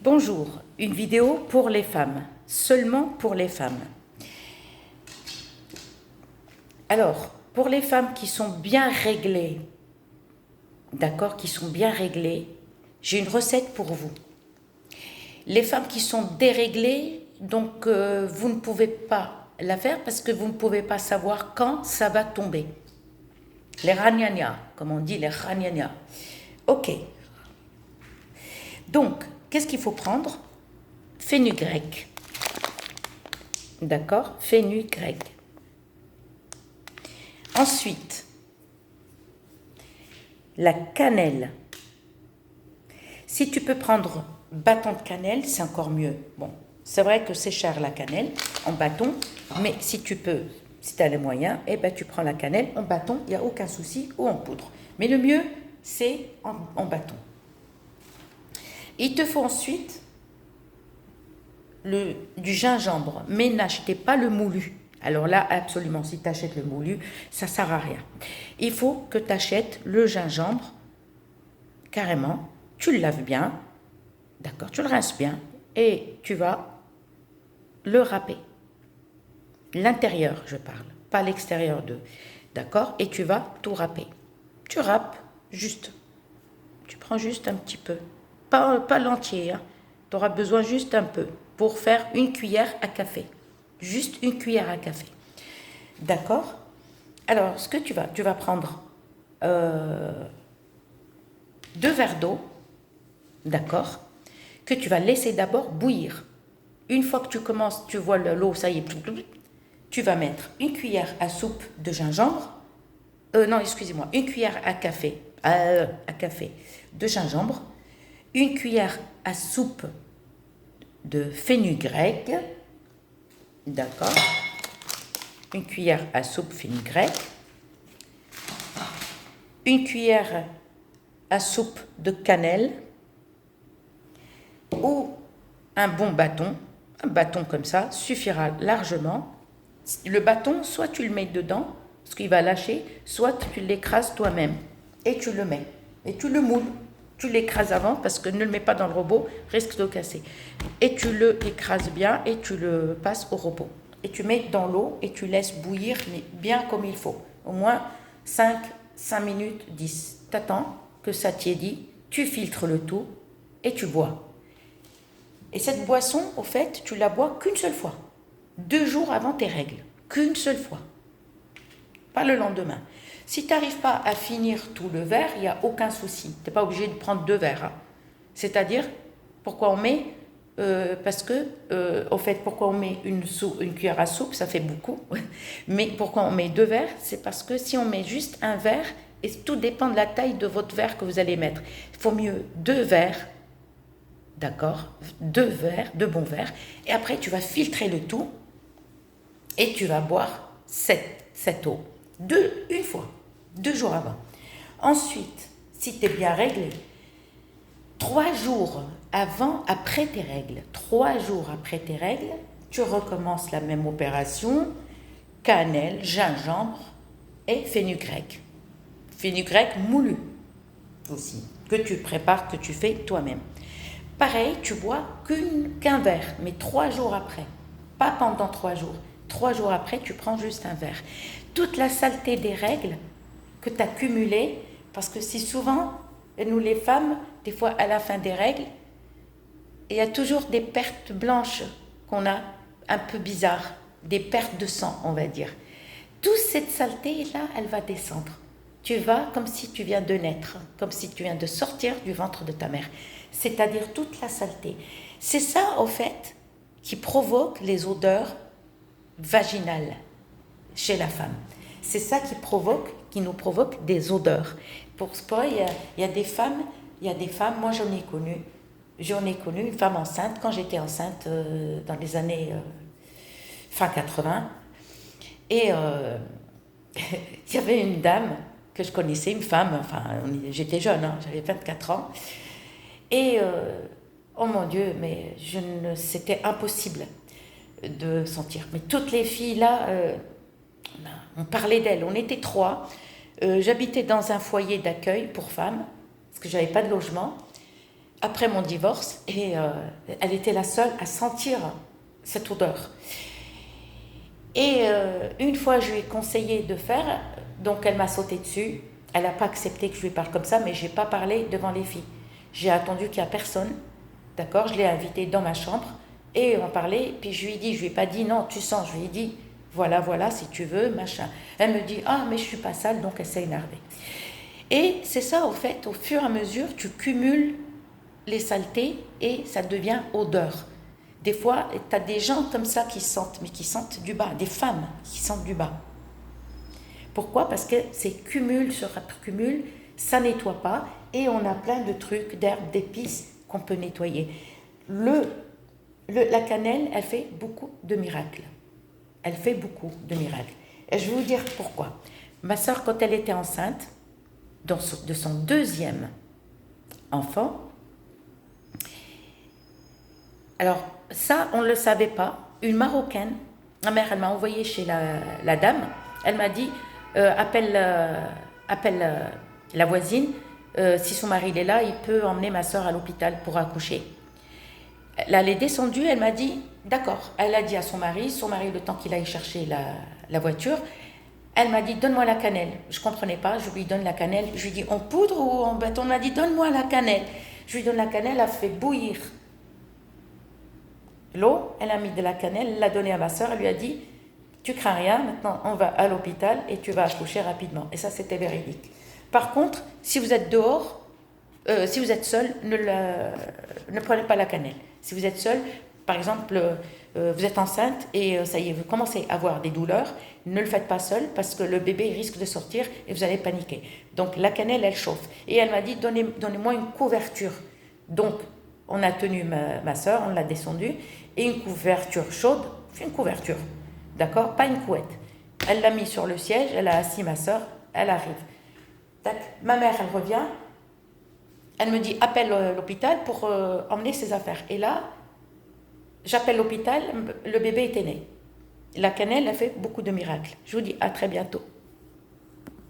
Bonjour, une vidéo pour les femmes, seulement pour les femmes. Alors, pour les femmes qui sont bien réglées, d'accord, qui sont bien réglées, j'ai une recette pour vous. Les femmes qui sont déréglées, donc vous ne pouvez pas la faire parce que vous ne pouvez pas savoir quand ça va tomber. Les ragnagnas, comme on dit, les ragnagnas. Ok. Donc, qu'est-ce qu'il faut prendre? Fenugrec. D'accord? Fenugrec. Ensuite, la cannelle. Si tu peux prendre bâton de cannelle, c'est encore mieux. Bon, c'est vrai que c'est cher la cannelle en bâton, mais si tu peux, si tu as les moyens, eh ben, tu prends la cannelle en bâton, il n'y a aucun souci, ou en poudre. Mais le mieux, c'est en bâton. Il te faut ensuite du gingembre, mais n'achetez pas le moulu. Alors là, absolument, si tu achètes le moulu, ça ne sert à rien. Il faut que tu achètes le gingembre, carrément, tu le laves bien, d'accord, tu le rinces bien, et tu vas le râper. L'intérieur, je parle, pas l'extérieur de, d'accord, et tu vas tout râper. Tu râpes juste, tu prends juste un petit peu, pas l'entier, hein. Tu auras besoin juste un peu pour faire une cuillère à café. Juste une cuillère à café. D'accord? Alors, ce que tu vas prendre 2 verres d'eau, d'accord? Que tu vas laisser d'abord bouillir. Une fois que tu commences, tu vois l'eau, ça y est, tu vas mettre une cuillère à soupe de gingembre. Non, excusez-moi, une cuillère à café de gingembre, une cuillère à soupe de fenugrec, d'accord, une cuillère à soupe fenugrec, une cuillère à soupe de cannelle ou un bon bâton, un bâton comme ça suffira largement. Le bâton, soit tu le mets dedans, parce qu'il va lâcher, soit tu l'écrases toi-même et tu le mets, et tu le moules. Tu l'écrases avant parce que ne le mets pas dans le robot, risque de casser. Et tu le écrases bien et tu le passes au robot. Et tu mets dans l'eau et tu laisses bouillir, mais bien comme il faut. Au moins 5 minutes, 10. T'attends que ça tiédit, tu filtres le tout et tu bois. Et cette boisson, au fait, tu la bois qu'une seule fois. 2 jours avant tes règles. Qu'une seule fois. Pas le lendemain. Si tu n'arrives pas à finir tout le verre, il n'y a aucun souci. Tu n'es pas obligé de prendre 2 verres. Hein. C'est-à-dire, pourquoi on met parce que, au fait, pourquoi on met une cuillère à soupe, ça fait beaucoup. Mais pourquoi on met 2 verres? C'est parce que si on met juste un verre, et tout dépend de la taille de votre verre que vous allez mettre. Il faut mieux 2 verres, d'accord? 2 verres, 2 bons verres. Et après, tu vas filtrer le tout et tu vas boire cette eau. Une fois, 2 jours avant. Ensuite, si tu es bien réglé, 3 jours après tes règles, 3 jours après tes règles, tu recommences la même opération, cannelle, gingembre et fenugrec. Fenugrec moulu aussi, que tu prépares, que tu fais toi-même. Pareil, tu bois qu'un verre, mais 3 jours après, pas pendant 3 jours. 3 jours après, tu prends juste un verre. Toute la saleté des règles que tu as cumulées, parce que si souvent, nous les femmes, des fois à la fin des règles, il y a toujours des pertes blanches qu'on a un peu bizarres, des pertes de sang, on va dire. Toute cette saleté-là, elle va descendre. Tu vas comme si tu viens de naître, comme si tu viens de sortir du ventre de ta mère. C'est-à-dire toute la saleté. C'est ça, au fait, qui provoque les odeurs vaginales chez la femme. C'est ça qui nous provoque des odeurs. Pour ce point, il y a des femmes, moi j'en ai connu une femme enceinte, quand j'étais enceinte dans les années fin 80, et il y avait une dame que je connaissais, une femme, enfin j'étais jeune, hein, j'avais 24 ans, et oh mon Dieu, mais c'était impossible de sentir. Mais toutes les filles là, on parlait d'elle, on était 3. J'habitais dans un foyer d'accueil pour femmes, parce que j'avais pas de logement. après mon divorce et elle était la seule à sentir cette odeur. Et une fois, je lui ai conseillé de faire, donc elle m'a sauté dessus. Elle n'a pas accepté que je lui parle comme ça, mais je n'ai pas parlé devant les filles. J'ai attendu qu'il n'y a personne, d'accord? Je l'ai invitée dans ma chambre et on parlait. Puis je lui ai dit, je lui ai pas dit non, tu sens. Je lui ai dit, voilà, si tu veux, machin. Elle me dit, ah, mais je suis pas sale, donc elle s'est énervée. Et c'est ça, au fait, au fur et à mesure, tu cumules les saletés et ça devient odeur. Des fois, tu as des gens comme ça qui sentent, mais qui sentent du bas, des femmes qui sentent du bas. Pourquoi? Parce que c'est cumul sur cumul, ça nettoie pas et on a plein de trucs, d'herbes, d'épices qu'on peut nettoyer. La cannelle, elle fait beaucoup de miracles. Elle fait beaucoup de miracles. Et je vais vous dire pourquoi. Ma sœur, quand elle était enceinte, de son deuxième enfant, alors ça, on ne le savait pas, une Marocaine, ma mère, elle m'a envoyé chez la dame, elle m'a dit, appelle la voisine, si son mari est là, il peut emmener ma soeur à l'hôpital pour accoucher. Elle est descendue, elle m'a dit, d'accord, elle a dit à son mari, le temps qu'il aille chercher la voiture, elle m'a dit, donne-moi la cannelle. Je ne comprenais pas, je lui donne la cannelle, je lui dis, en poudre ou en bâton? Elle m'a dit, donne-moi la cannelle. Je lui donne la cannelle, elle a fait bouillir l'eau, elle a mis de la cannelle, elle l'a donnée à ma soeur, elle lui a dit, tu crains rien, maintenant on va à l'hôpital et tu vas accoucher rapidement. Et ça, c'était véridique. Par contre, si vous êtes dehors, si vous êtes seul, ne prenez pas la cannelle. Si vous êtes seul, par exemple, vous êtes enceinte et ça y est, vous commencez à avoir des douleurs, ne le faites pas seul parce que le bébé risque de sortir et vous allez paniquer. Donc la cannelle, elle chauffe. Et elle m'a dit, donnez-moi une couverture. Donc, on a tenu ma soeur, on l'a descendue, et une couverture chaude, une couverture, d'accord? Pas une couette. Elle l'a mis sur le siège, elle a assis ma soeur, elle arrive. Tac. Ma mère, elle revient, elle me dit, appelle l'hôpital pour emmener ses affaires. Et là, j'appelle l'hôpital, le bébé était né. La cannelle a fait beaucoup de miracles. Je vous dis à très bientôt.